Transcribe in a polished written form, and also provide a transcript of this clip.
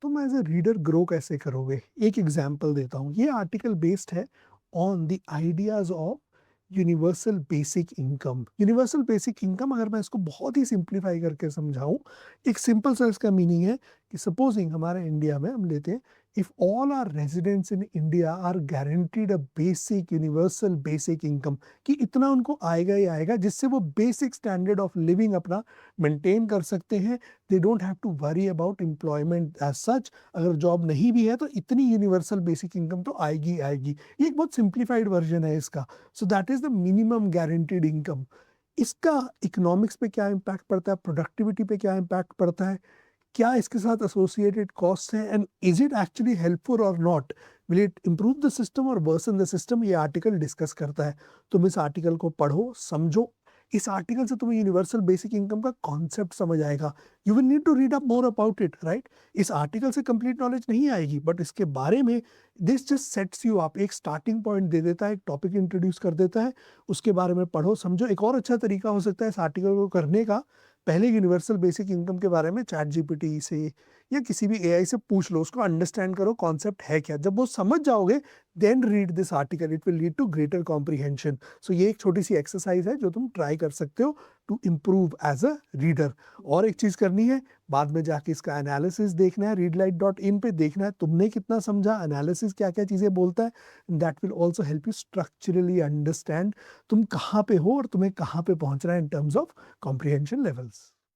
तुम as a reader grow कैसे करोगे? एक एग्जांपल देता हूँ। ये आर्टिकल बेस्ड है on the ideas of universal basic income. Universal basic income, अगर मैं इसको बहुत ही सिंप्लीफाई करके समझाऊं, एक सिंपल सा इसका मीनिंग है कि सपोजिंग हमारे इंडिया में हम लेते हैं, if all are residents in India are guaranteed a basic universal basic income, कि इतना उनको आएगा ही आएगा जिससे वो बेसिक स्टैंडर्ड ऑफ लिविंग अपना मेंटेन कर सकते हैं। They don't have to worry about employment as such. अगर जॉब नहीं भी है तो इतनी यूनिवर्सल बेसिक इनकम तो आएगी ही आएगी। ये एक बहुत सिंप्लीफाइड वर्जन है इसका। So that is the minimum guaranteed income. इसका इकोनॉमिक्स पे क्या इम्पैक्ट पड़ता है, प्रोडक्टिविटी पे क्या इम्पैक्ट पड़ता है, क्या इसके साथ एसोसिएटेड कॉस्ट हैं, and is it actually helpful or not, will it improve the system or worsen the system, ये आर्टिकल डिस्कस करता है। तुम इस आर्टिकल को पढ़ो, समझो। इस आर्टिकल से तुम्हें यूनिवर्सल बेसिक इनकम का कॉन्सेप्ट समझ आएगा। You will need to read up more about it, right? इस आर्टिकल से कंप्लीट नॉलेज नहीं आएगी, बट इसके बारे में this just sets you up, एक स्टार्टिंग पॉइंट दे देता है, एक टॉपिक इंट्रोड्यूस कर देता है। उसके बारे में पढ़ो, समझो। एक और अच्छा तरीका हो सकता है इस आर्टिकल को करने का, पहले यूनिवर्सल बेसिक इनकम के बारे में चैट जीपीटी से या किसी भी एआई से पूछ लो, उसको अंडरस्टैंड करो कॉन्सेप्ट है क्या। जब वो समझ जाओगे, then read this article, it will lead to greater comprehension. So ये एक छोटी सी एक्सरसाइज है जो तुम ट्राई कर सकते हो to improve as a reader. और एक चीज करनी है, बाद में जाके इसका एनालिसिस देखना है, readlight.in पे देखना है तुमने कितना समझा, एनालिसिस क्या क्या चीजें बोलता है। That will also help you structurally understand तुम कहाँ पे हो और तुम्हें कहाँ पे पहुंचना है in terms of comprehension levels.